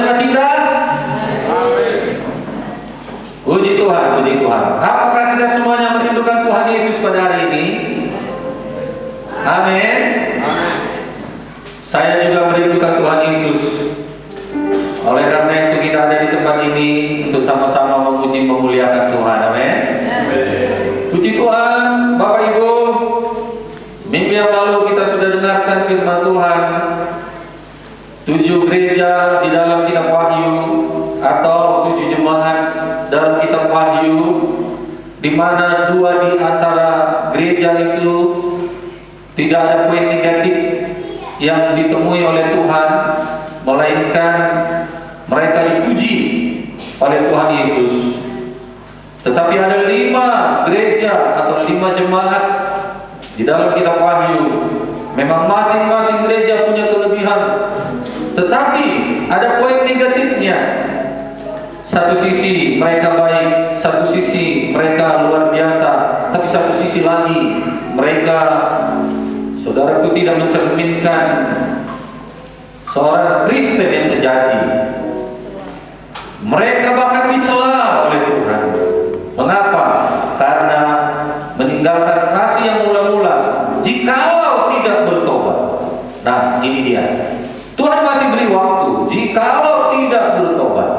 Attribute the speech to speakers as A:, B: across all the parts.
A: sukacita? Puji Tuhan, puji Tuhan. Apakah kita semuanya merindukan Tuhan Yesus pada hari ini? Amin. Saya juga merindukan Tuhan Yesus. Oleh karena itu kita ada di tempat ini untuk sama-sama memuji memuliakan Tuhan. Amin. Puji Tuhan, Bapak Ibu. Minggu yang lalu kita sudah dengarkan firman Tuhan. 7 gereja di dalam kitab Wahyu atau 7 jemaat dalam kitab Wahyu, di mana 2 di antara gereja itu tidak ada poin negatif yang ditemui oleh Tuhan, melainkan mereka dipuji oleh Tuhan Yesus. Tetapi ada 5 gereja atau 5 jemaat di dalam kitab Wahyu. Memang masing-masing gereja punya kelebihan, tetapi ada poin negatifnya. Satu sisi mereka baik, satu sisi mereka luar biasa, tapi satu sisi lagi mereka, saudaraku, tidak mencerminkan seorang Kristen yang sejati. Mereka bahkan dicela oleh Tuhan. Mengapa? Karena meninggalkan kasih yang mula-mula, jikalau tidak bertobat. Nah, ini dia. Tuhan masih beri waktu. Jikalau tidak bertobat,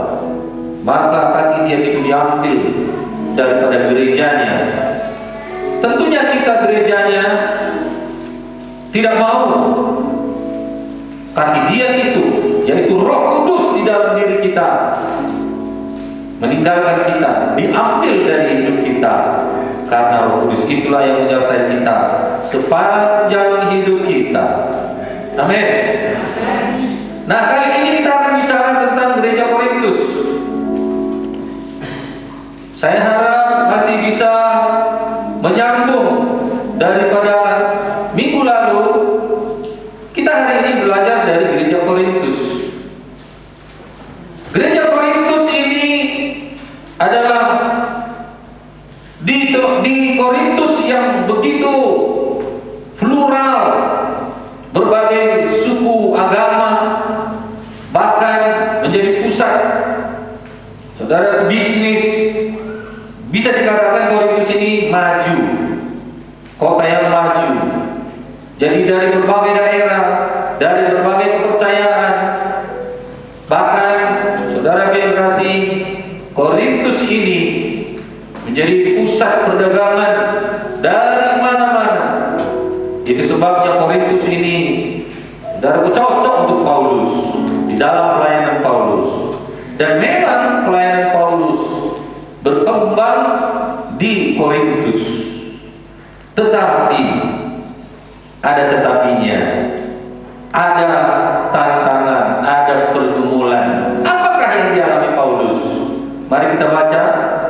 A: maka kaki dia itu diambil daripada gerejanya. Tentunya kita gerejanya tidak mau kaki dia itu, yaitu Roh Kudus di dalam diri kita, meninggalkan kita, diambil dari hidup kita. Karena Roh Kudus itulah yang menyertai kita sepanjang hidup kita. Amin. Nah, kali ini kita akan bicara tentang gereja Korintus. Saya harap masih bisa menyambung daripada minggu lalu. Kita hari ini belajar dari gereja Korintus. Gereja Korintus ini adalah di Korintus yang begitu plural, berbagai suku, agama, bahkan menjadi pusat, saudara, bisnis. Bisa dikatakan Korintus ini maju, kota yang maju. Jadi dari berbagai daerah, dari berbagai kepercayaan, bahkan saudara yang kasih, Korintus ini menjadi pusat perdagangan dari mana-mana. Itu sebabnya Korintus ini, saudara, cocok untuk Paulus di dalam pelayanan Paulus. Dan memang pelayanan Paulus berkembang di Korintus. Tetapi ada tetapinya, ada tantangan, ada pergumulan. Apakah yang dialami Paulus? Mari kita baca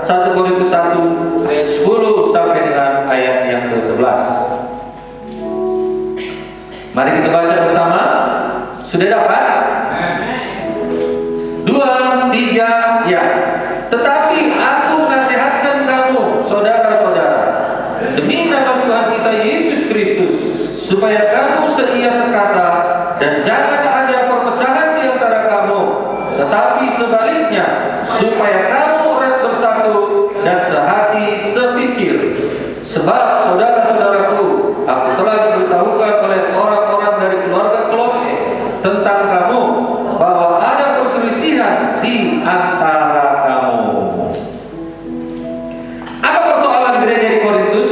A: 1 Korintus 1 ayat 10 sampai dengan ayat yang ke-11. Mari kita baca bersama. Sudah dapat? 2, 3, ya. Tetapi aku menasihatkan kamu, saudara-saudara, demi nama Tuhan kita Yesus Kristus, supaya kamu seia sekata dan jangan ada perpecahan di antara kamu, tetapi sebaliknya, supaya kamu erat bersatu dan sehati sepikir. Sebab saudara-saudaraku, aku telah diberitahukan oleh orang-orang dari keluarga Kloe tentang kamu, bahwa ada perselisihan di antara kamu. Apa persoalan gereja di Korintus?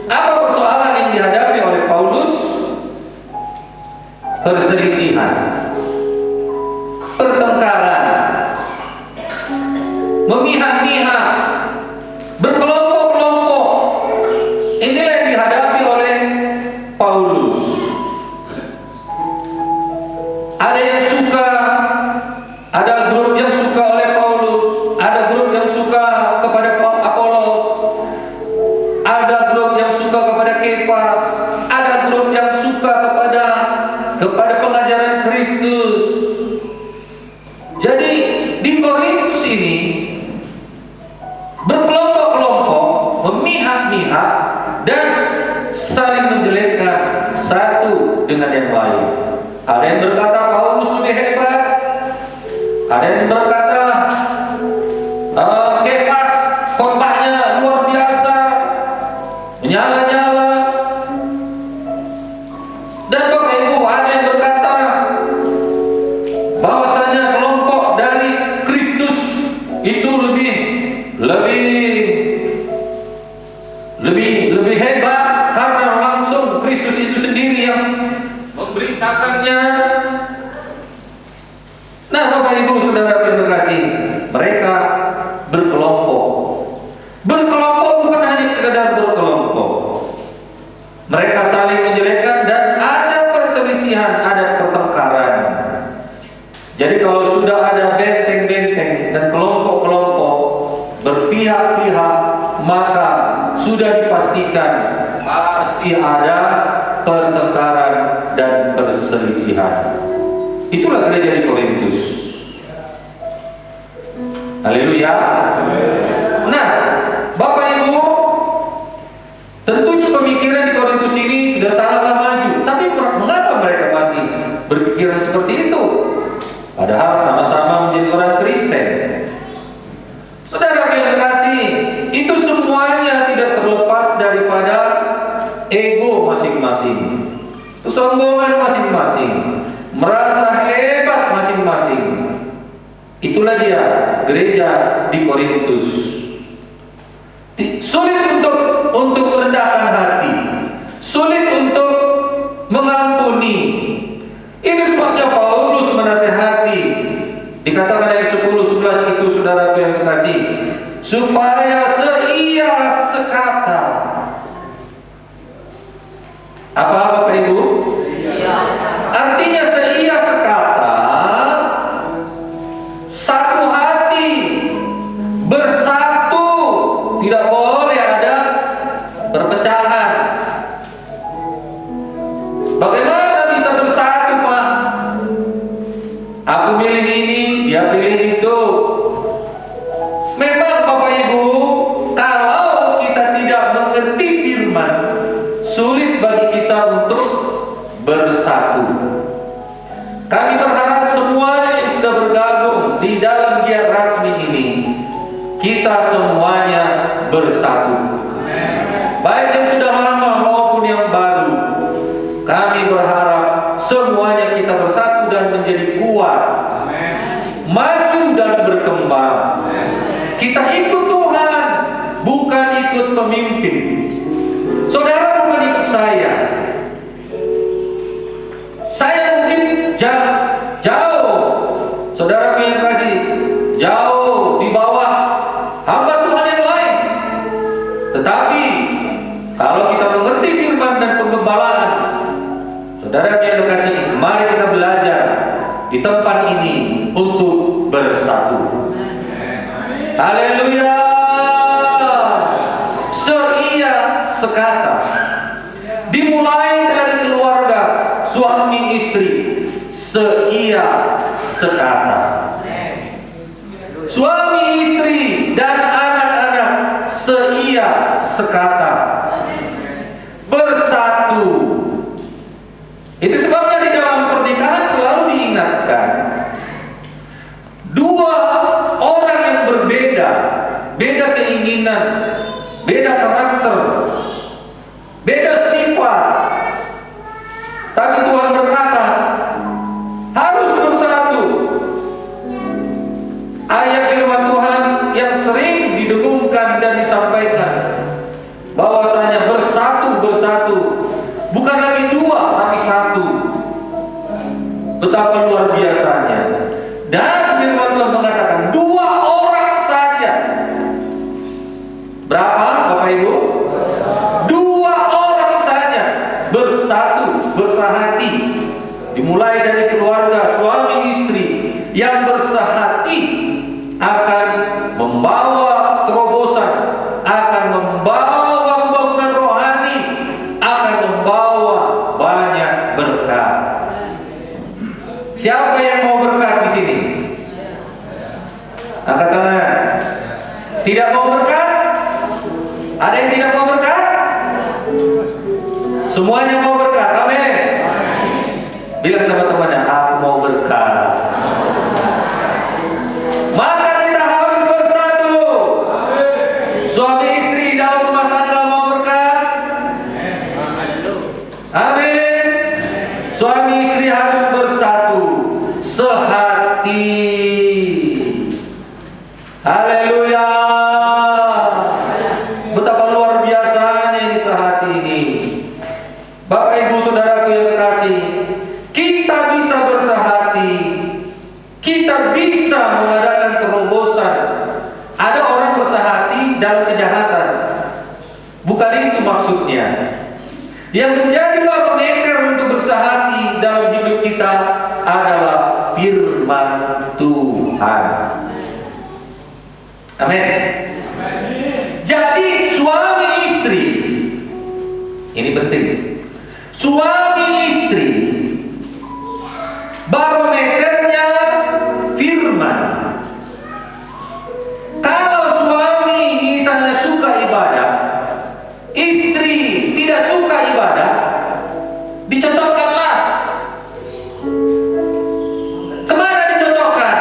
A: Apa persoalan yang dihadapi oleh Paulus? Perselisihan, pertengkaran, memihak-mihak, berkelompok-kelompok. Inilah yang dihadapi oleh Paulus. Ada yang suka, ada grup yang suka oleh Paulus, ada grup yang suka kepada Apolos, ada grup yang suka kepada Kefas, ada grup yang suka kepada pengajaran Kristus. Jadi di Korintus ini berkelompok-kelompok, memihak-mihak, dan saling menjelekkan satu dengan yang lain. Ada yang berkata Paulus lebih hebat, Ada yang berkata, kepas khotbahnya luar biasa, menyala-nyala. Dan Bapak Ibu, ada yang berkata bahwasanya kelompok dari Kristus itu lebih hebat karena langsung Kristus itu sendiri yang memberitakannya. Nah, Bapak Ibu Saudara yang terkasih, mereka berkelompok. Berkelompok bukan hanya sekedar berkelompok. Mereka saling menjelekkan dan ada perselisihan, ada pertengkaran. Jadi kalau sudah ada benteng-benteng dan kelompok-kelompok berpihak-pihak, maka sudah dipastikan pasti ada pertengkaran dan perselisihan. Itulah gereja di Korintus. Haleluya. Nah, Bapak Ibu, tentunya pemikiran di Korintus ini sudah sangatlah maju. Tapi mengapa mereka masih berpikiran seperti itu? Padahal sama-sama menjadi orang Kristen. Saudara yang terkasih, itu semuanya tidak terlepas daripada ego masing-masing, kesombongan masing-masing, merasa hebat masing-masing. Itulah dia gereja di Korintus. Sulit untuk merendahkan hati, sulit untuk mengampuni. Itu sebabnya Paulus menasehati, dikatakan ayat 10-11 itu, saudara yang terkasih, supaya seia sekata. Apa Bapak Ibu? Artinya seia sekata, satu hati, bersatu, tidak boleh ada perpecahan. Bagaimana bisa bersatu, Pak? Aku milih ini, dia pilih itu. Memang Bapak Ibu, kalau kita tidak mengerti firman, sulit bagi kita untuk bersatu. Kami berharap semuanya yang sudah bergabung di dalam giat rasmi ini, kita semuanya bersatu. Baik yang sudah lama maupun yang baru, kami berharap semuanya kita bersatu dan menjadi kuat, maju dan berkembang. Kita ikut Tuhan, bukan ikut pemimpin. Saudara bukan ikut saya. Saya mungkin jauh, saudara yang kasih, jauh di bawah hamba Tuhan yang lain. Tetapi kalau kita mengerti firman dan penggembalaan, saudara yang kasih, mari kita belajar di tempat ini untuk bersatu. Haleluya. Seia sekata. Dimulai dari keluarga, suami istri, seia sekata. Suami istri dan anak-anak seia sekata. Bersatu. Itu sebabnya di dalam pernikahan selalu diingatkan, dua orang yang berbeda, beda keinginan, beda karakter, beda sifat, tapi Tuhan berkata harus bersatu. Ayat firman Tuhan yang sering didengungkan dan disampaikan, bahwasanya bersatu, bukan lagi dua tapi satu. Betapa luar biasanya. Dan firman Tuhan mengatakan dua orang saja. Berapa Bapak Ibu? Dua orang saja bersatu, bersahati. Dimulai dari keluarga, suami istri yang bersahati akan membawa terobosan, akan membawa pembangunan rohani, akan membawa banyak berkat. Siapa yang mau berkat di sini? Angkat tangan. Tidak mau berkat? Ada yang tidak mau berkat? Semuanya mau berkat. Amin. Bilang sama temannya, aku mau berkat. Haleluya. Betapa luar biasanya kisah hati ini. Bapak Ibu Saudaraku yang kekasih, kita bisa bersahati, kita bisa mengadakan terobosan. Ada orang bersahati dalam kejahatan, bukan itu maksudnya. Yang menjadi barometer untuk bersahati dalam hidup kita adalah firman Tuhan. Amin. Jadi suami istri, ini penting. Suami istri, barometernya firman. Kalau suami misalnya suka ibadah, istri tidak suka ibadah, dicocokkanlah. Kemana dicocokkan?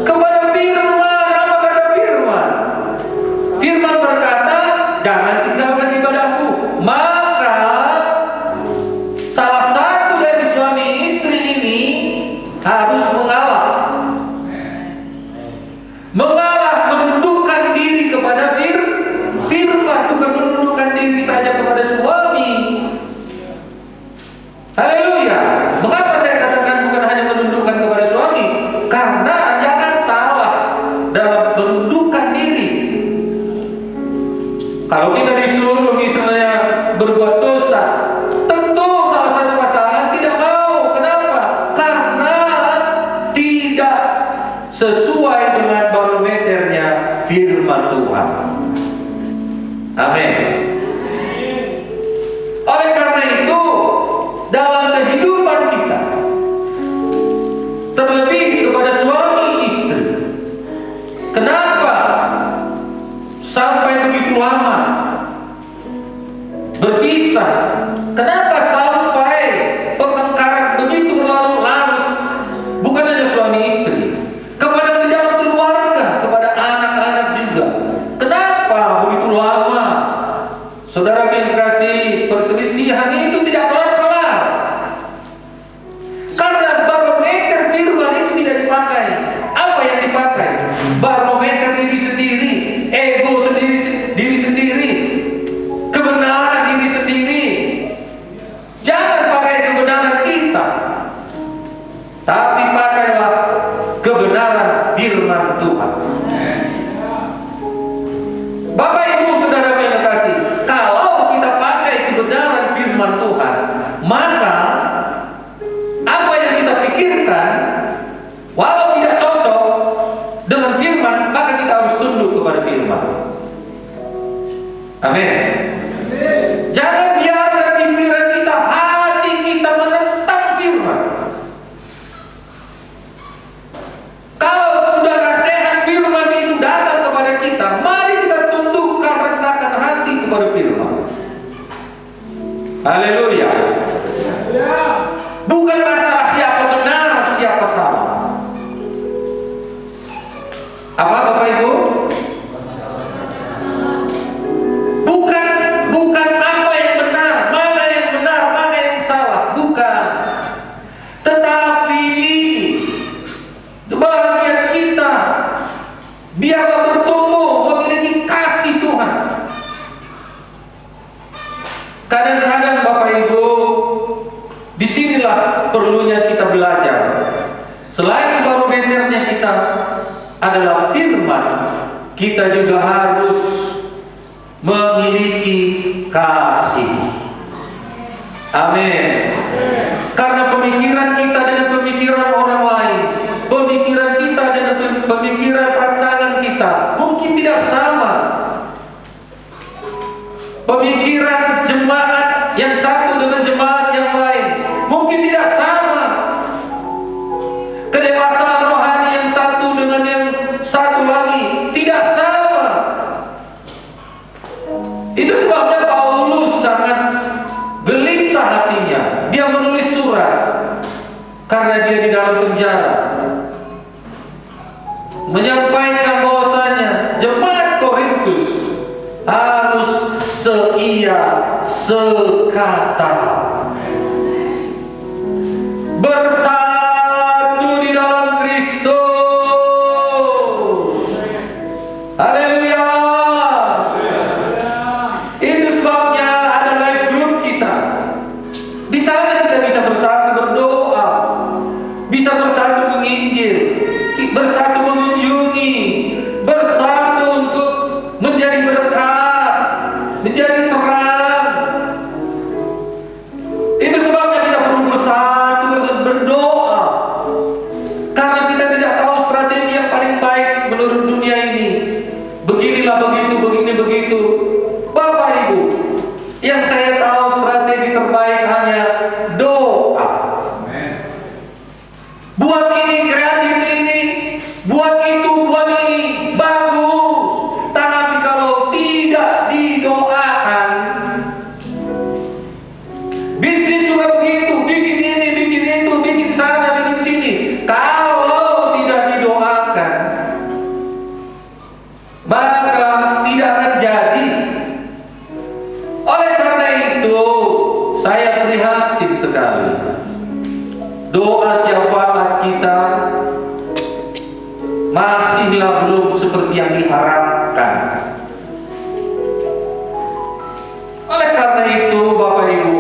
A: Kepada firman. Apa kata firman? Firman berkata, jangan tinggalkan ibadahku. Maka salah satu dari suami istri ini harus mengalah, menundukkan diri kepada firman, bukan menundukkan diri saja kepada suami. Haleluya. Mengapa saya katakan bukan hanya menundukkan kepada suami? Karena jangan salah dalam menundukkan diri. Kalau kita disuruh misalnya berbuat dosa, tentu salah satu pasangan tidak mau. Kenapa? Karena tidak sesuai dengan barometernya firman Tuhan. Amin. Oleh karena itu, dalam kehidupan kita, terlebih kepada suami istri, kenapa sampai begitu lama berpisah? Kenapa sampai pertengkaran begitu berlarut-larut? Bukan hanya suami istri, kepada di dalam keluarga, kepada anak-anak juga. Kenapa begitu lama? Saudara yang kasih, perselisihan itu tidak kelar-kelar. Karena barometer firman itu tidak dipakai. Apa yang dipakai? Barometer diri sendiri, ego diri sendiri, kebenaran diri sendiri. Jangan pakai kebenaran kita, tapi pakailah kebenaran firman Tuhan. Bapak Ibu Saudara yang kekasih, kalau kita pakai kebenaran firman Tuhan, maka apa yang kita pikirkan, walau tidak cocok dengan firman, maka kita harus tunduk kepada firman. Amin. Jangan biarkan pikiran kita, hati kita menentang firman. Kalau sudah nasihat firman itu datang kepada kita, mari kita tundukkan, rendahkan hati kepada firman. Haleluya. Bukan masalah siapa benar, siapa salah. Apa Bapak Ibu? Bukan apa yang benar, mana yang salah, bukan. Tetapi kebahagiaan kita biarlah bertumbuh memiliki kasih Tuhan. Kadang-kadang Bapak Ibu, disinilah perlunya kita belajar. Selain barometernya kita adalah firman, kita juga harus memiliki kasih. Amin. Karena pemikiran kita dengan pemikiran orang lain, pemikiran kita dengan pemikiran pasangan kita mungkin tidak sama. Pemikiran jemaat yang satu dengan jemaat yang lain mungkin tidak sama. Kedewasaan rohani yang satu dengan yang satu lagi tidak sama. Itu sebabnya Paulus sangat gelisah hatinya. Dia menulis surat karena dia di dalam penjara, menyampaikan bahwasanya jemaat Korintus harus seia sekata, bersatu di dalam Kristus. bersatu mengunjungi, bersatu untuk menjadi berkat, menjadi terang. Itu sebabnya kita perlu bersatu berdoa, karena kita tidak tahu strategi yang paling baik menurut dunia ini. Beginilah begitu, begini begitu. Bapak Ibu, yang saya tahu strategi terbaik hanya doa. Buat ini, kreatif ini, buat itu, buat ini, bagus. Tapi kalau tidak didoakan, bisnis juga begitu, bikin ini, bikin itu, bikin sana, bikin sini. Kalau tidak didoakan, maka tidak akan jadi. Oleh karena itu, saya prihatin sekali. Doa syafaat kita masihlah belum seperti yang diharapkan. Oleh karena itu, Bapak Ibu,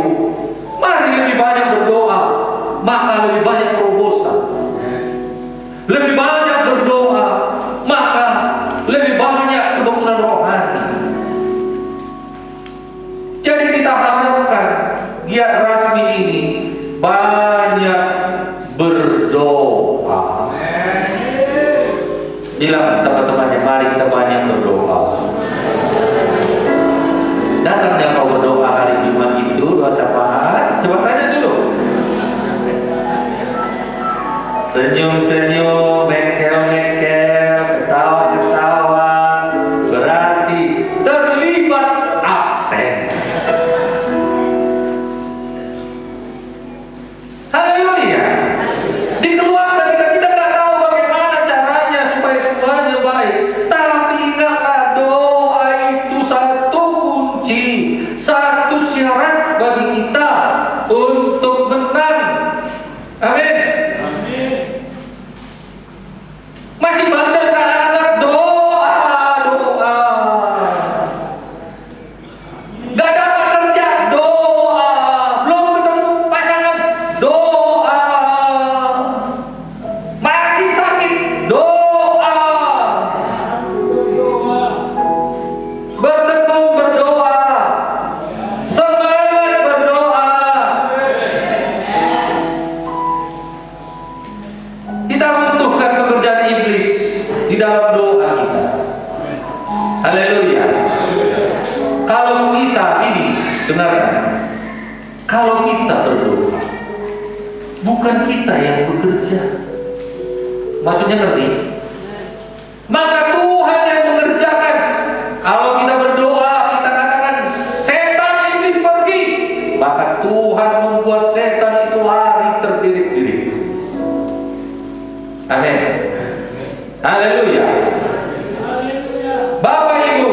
A: mari lebih banyak berdoa, maka lebih banyak terobosan. Lebih banyak berdoa, maka lebih banyak kebangunan rohani. Jadi kita harapkan giat rasmi ini banyak berdoa. Bilang sama temannya, mari kita banyak berdoa. Datangnya kau berdoa hari Jumat itu, doa syafaat, coba tanya dulu. Senyum-senyum, mekel-mekel, ketawa-ketawa, berarti terlibat absen. Haleluya. Di keluarga kita nggak tahu bagaimana caranya supaya semuanya baik. Tapi ingatlah, doa itu satu kunci, satu syarat bagi kita untuk menang. Amin. Masih bandel kan anak, doa. Gak dapat kerja, doa. Belum ketemu pasangan, doa. Masih sakit, doa. Bertekun berdoa, semangat berdoa. Kita membutuhkan pekerjaan iblis di dalam doa kita. Haleluya. Kalau kita ini, dengarkan, kalau kita berdoa, bukan kita yang bekerja. Maksudnya ngerti? Maka Tuhan yang mengerjakan. Kalau kita berdoa, kita katakan setan iblis pergi, maka Tuhan membuat setan itu lari terdirik-dirik. Amin. Haleluya. Bapak Ibu,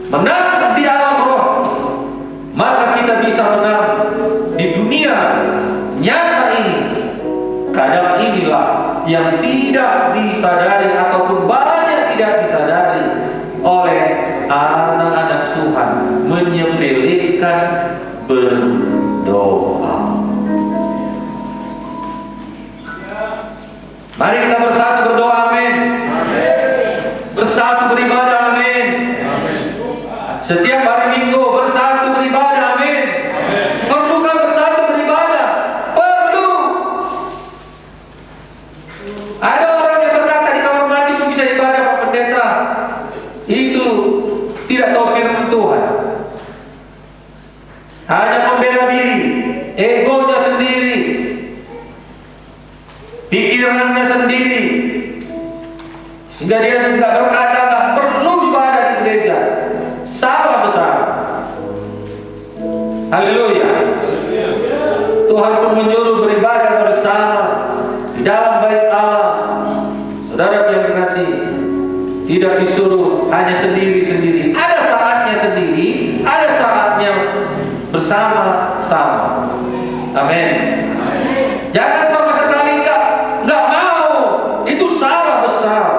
A: menang di alam roh, maka kita bisa menang di dunia nyata ini. Kadang inilah yang tidak disadari ataupun banyak tidak disadari oleh anak-anak Tuhan, menyepelekan berdoa. Mari kita bersatu berdoa, amin. Bersatu beribadah, amin. Setiap hari Minggu bersatu beribadah, amin. Perlukah bersatu beribadah? Perlu. Ada orang yang berkata di kamar mandi pun bisa ibadah, Pak Pendeta. Itu tidak tahu firman Tuhan. Hanya membela diri, egonya sendiri, pikirannya sendiri, hingga dia tidak berkata nggak perlu ibadah di gereja. Salah besar. Haleluya. Tuhan pun menyuruh beribadah bersama di dalam bait Allah. Saudara yang dikasih, tidak disuruh hanya sendiri-sendiri. Ada saatnya sendiri, ada saatnya bersama-sama. Amin. Jangan sama sekali nggak mau. Itu salah besar.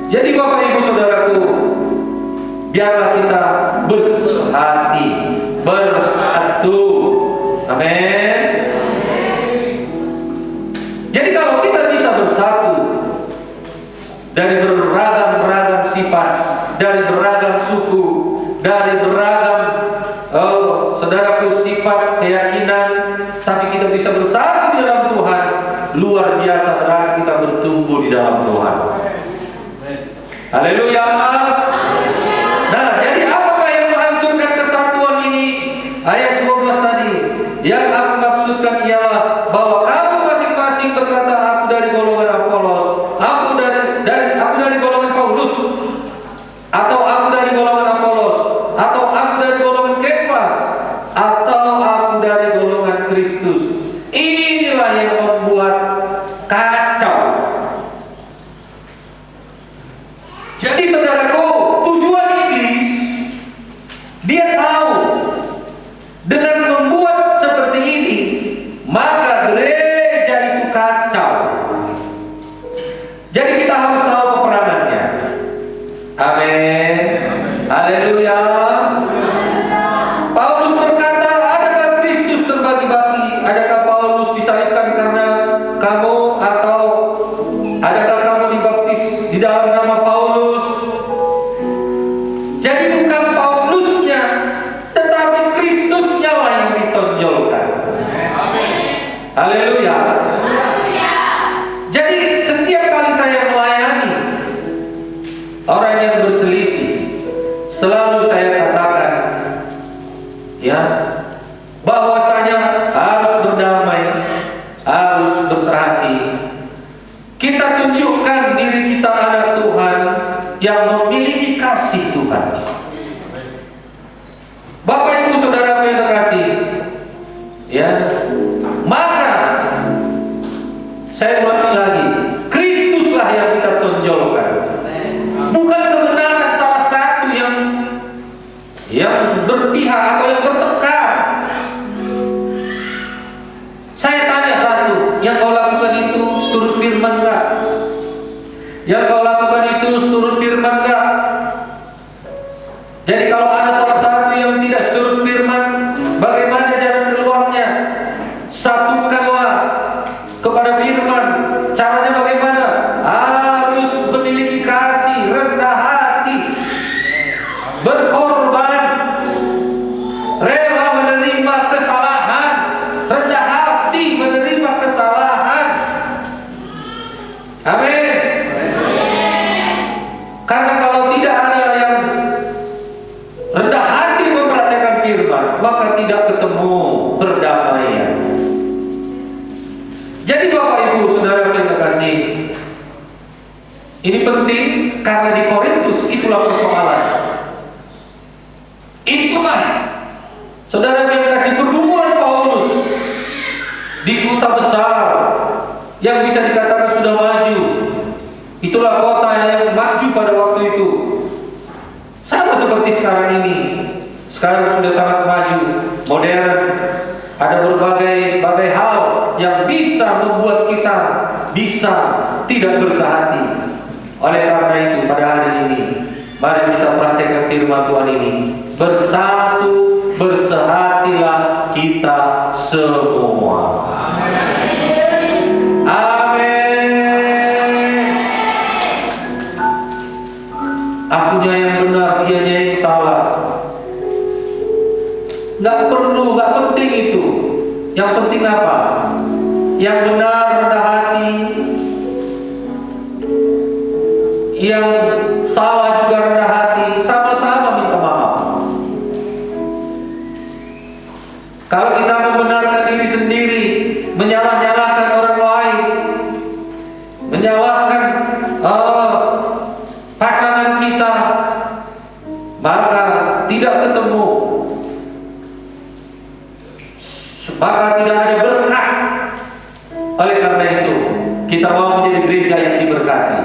A: Jadi Bapak Ibu Saudaraku, biarlah kita bersehati, bersatu Amin. Jadi kalau kita bisa bersatu dari beragam sifat, dari beragam suku, dari beragam saudaraku sifat, keyakinan, tapi kita bisa bersatu di dalam Tuhan, luar biasa berarti kita bertumbuh di dalam Tuhan. Haleluya. Nah, jadi apakah yang menghancurkan kesatuan ini? Ayat 12 tadi, yang aku maksudkan ialah bahwa kamu masing-masing berkata, aku dari golongan Apolos, aku dari golongan Paulus, atau aku dari golongan Apolos, atau aku dari golongan Kefas, atau aku dari golongan Kristus. Inilah yang membuat kacau. Jadi saudaraku, tujuan iblis, dia tahu dengan membuat seperti ini, maka gereja itu kacau. Jadi kita harus tahu peperangannya. Amin. Haleluya. Paulus berkata, adakah Kristus terbagi-bagi? Adakah Paulus disalibkan karena kamu? Atau adakah kamu dibaptis di dalam nama Paulus? Jadi bukan Paulusnya, tetapi Kristusnya lah yang ditonjolkan. Haleluya. Jadi setiap kali saya melayani orang yang berselisih, selalu saya katakan, ya, bahwasanya harus berdamai, harus bersehati. Kita tunjukkan diri kita anak Tuhan yang memiliki kasih Tuhan. Bapak Ibu Saudara yang terkasih, ya, maka saya ulangi lagi, Kristuslah yang kita tonjolkan, bukan kebenaran salah satu yang berpihak atau yang bertekad. Saya tanya satu, yang kau lakukan itu seturut firman enggak? Yang kau lakukan itu seturut firman enggak? Jadi kalau ada salah satu yang tidak seturut firman, bagaimana jalan keluarnya? Satukanlah kepada firman. Caranya bagaimana? Harus memiliki kasih, rendah hati, berkorban, rela menerima kesalahan, rendah hati menerima kesalahan. Amin. Karena kalau tidak ada yang rendah hati mempraktikkan firman, maka tidak ketemu perdamaian. Jadi Bapak Ibu Saudara yang terkasih, ini penting karena di Korintus itulah persoalan. Itulah saudara yang kasih pergumulan Paulus di kota besar yang bisa dikatakan sudah maju. Itulah kota yang maju pada waktu itu. Sama seperti sekarang ini. Sekarang sudah sangat maju, modern. Ada berbagai hal yang bisa membuat kita bisa tidak bersehati. Oleh karena itu pada hari ini, mari kita praktekkan firman Tuhan ini. Bersatu, bersehatilah kita semua. Amin. Akunya yang benar, dianya yang salah. Nggak perlu, nggak penting itu. Yang penting apa? Yang benar rendah hati, yang salah juga rendah hati, sama-sama minta maaf. Kalau kita membenarkan diri sendiri, menyalah-nyalahkan orang lain, menyalahkan pasangan kita, maka tidak ketemu, maka tidak ada berkat. Oleh karena itu, kita mau menjadi gereja yang diberkati.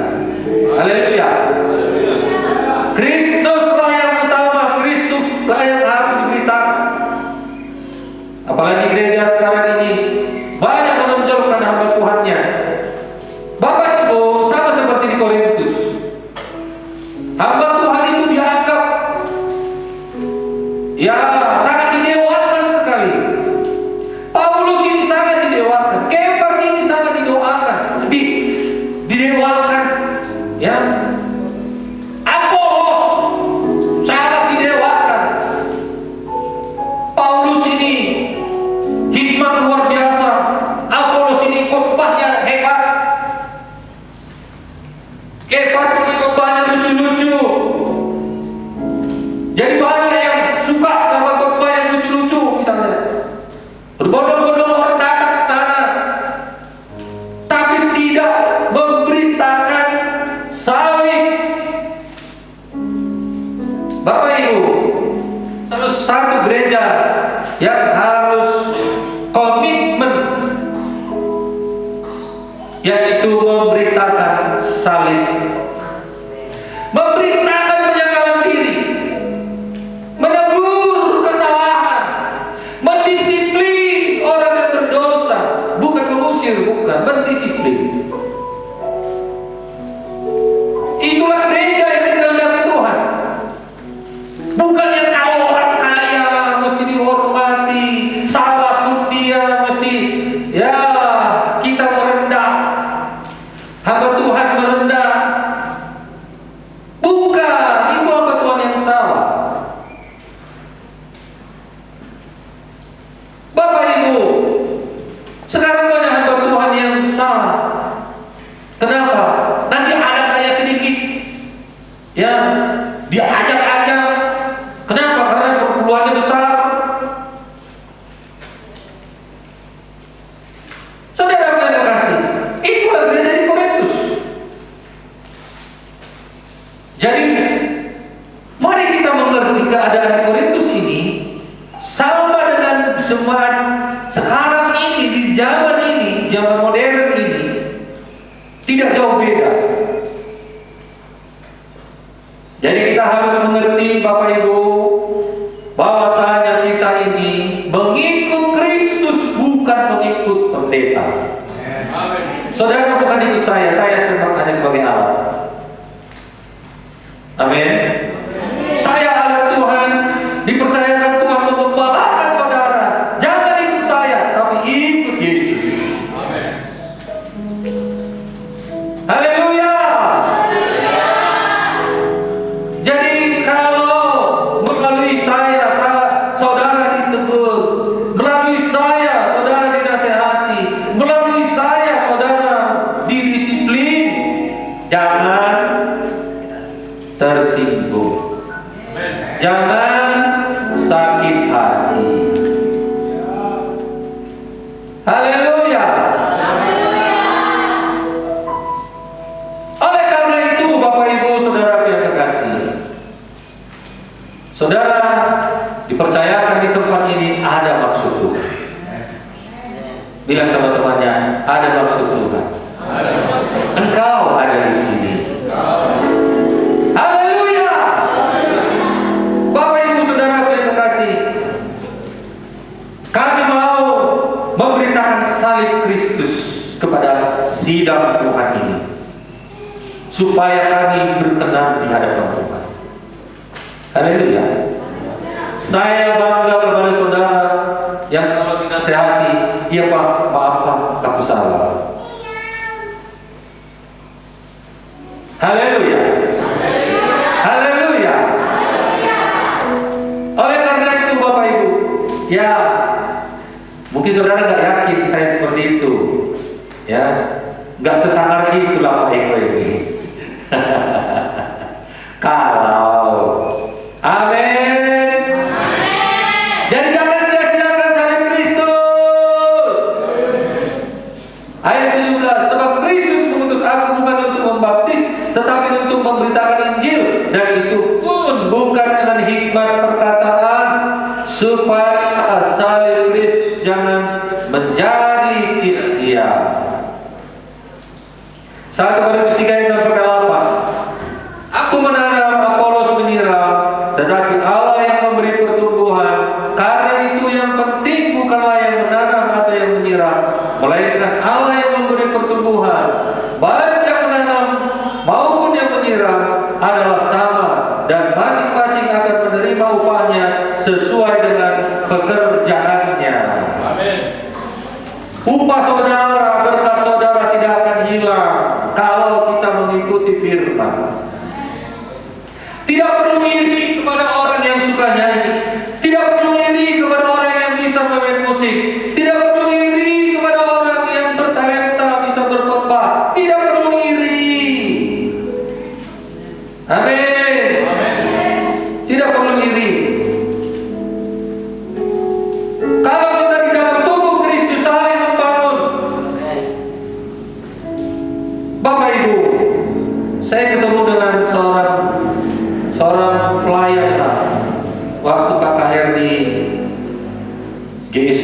A: Haleluya. Kristuslah yang utama, Kristuslah yang harus diberitakan. Apalagi gereja sekarang ini banyak menonjolkan hamba Tuhannya. Bapak Ibu, sama seperti di Korintus, hamba Tuhan itu dianggap ya sangat didewakan sekali. Berbondong-bondong orang datang ke sana, tapi tidak memberitakan salib. Bapak Ibu, salah satu gereja yang harus komitmen, yaitu memberitakan salib, memberitakan penyangkalan diri, menegur kesalahan, mendisiplin orang yang berdosa, bukan mengusir, bukan, mendisiplin. Itulah gereja yang dikehendaki Tuhan. Bukannya kalau orang kaya mesti dihormati, salah pun dia mesti, ya kita merendah, hamba Tuhan merendah. Bukan, itu hamba Tuhan yang salah. Bapak Ibu, sekarang banyak hamba Tuhan yang salah. Kenapa? Nanti ada kaya sedikit, ya dia ajak-ajak. Kenapa? Karena perpuluhannya besar. Saudara yang terkasih, itulah gereja di Korintus. Jadi, mari kita mengerti keadaan di Korintus ini sama dengan jemaat sekarang ini, di zaman ini, zaman modern ini, tidak jauh beda. Jadi kita harus mengerti Bapak Ibu, bahwasanya kita ini mengikut Kristus, bukan mengikut pendeta. Saudara bukan ikut saya hanya sebagai alat. Amin. Saya alat Tuhan, dipercayakan Tuhan mengembalakan saudara. Jangan ikut saya, tapi ikut Yesus. Haleluya. Jadi kalau melalui saya saudara ditegur, melalui saya saudara dinasehati, melalui saya saudara didisiplin, jangan tersinggung, jangan sakit hati. Haleluya. Oleh karena itu Bapak Ibu saudara yang terkasih, saudara dipercayakan di tempat ini ada maksud Tuhan. Bilang sama temannya, ada maksud Tuhan. Engkau ada di sini. Haleluya. Bapak Ibu saudara yang terkasih, kami mau memberitakan salib Kristus kepada sidang Tuhan ini, supaya kami berkenan di hadapan Tuhan. Haleluya. Saya bangga kepada saudara yang kalau dinasehati, iya Pak, maaf Pak, aku salah. Haleluya. Haleluya. Oleh karena itu Bapak Ibu, ya mungkin saudara nggak yakin saya seperti itu, ya nggak sesangar itulah Pak Eko ini. Kalau amin. Jadi jangan sia-siakan salib Kristus. Ayat 17, sebab Kristus mengutus aku bukan untuk membaptis, tetapi untuk memberitakan Injil, dan itu pun bukan dengan hikmat perkataan, supaya salib Kristus jangan menjadi sia-sia. 1 Korintus 3 ayat 6-8. Aku menanam, Apolos menyiram, tetapi Allah yang memberi pertumbuhan. Karena itu yang penting bukanlah yang menanam atau yang menyiram, melainkan Allah yang memberi pertumbuhan. Baik yang menanam maupun yang menyiram adalah sama, dan masing-masing akan menerima upahnya sesuai dengan pekerjaannya. Amin. Upah saudara, berkat saudara tidak akan hilang kalau kita mengikuti firman. Tidak perlu iri kepada orang yang suka nyanyi, tidak perlu iri kepada orang yang bisa memain musik, tidak perlu iri kepada orang yang bertalenta bisa berkhotbah, tidak perlu iri. Amin. Tidak perlu iri. Kalau kita di dalam Tuhan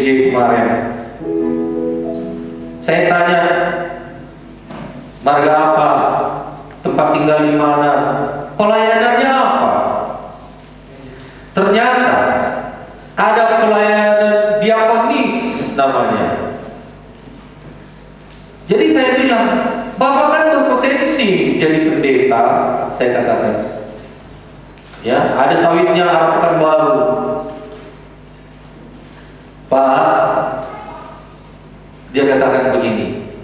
A: PJJ kemarin. Saya tanya, marga apa? Tempat tinggal di mana? Pelayanannya apa? Ternyata ada pelayanan diakonis namanya. Jadi saya bilang, Bapak kan berpotensi jadi pendeta, saya katakan. Ya, ada sawitnya arah Pekanbaru. Pak, dia katakan begini,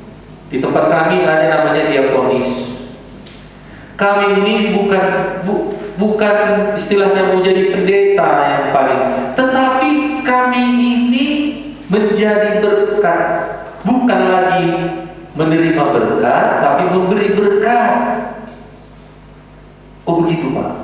A: di tempat kami ada namanya diakonis. Kami ini bukan istilahnya mau jadi pendeta yang paling, tetapi kami ini menjadi berkat, bukan lagi menerima berkat, tapi memberi berkat. Oh begitu Pak.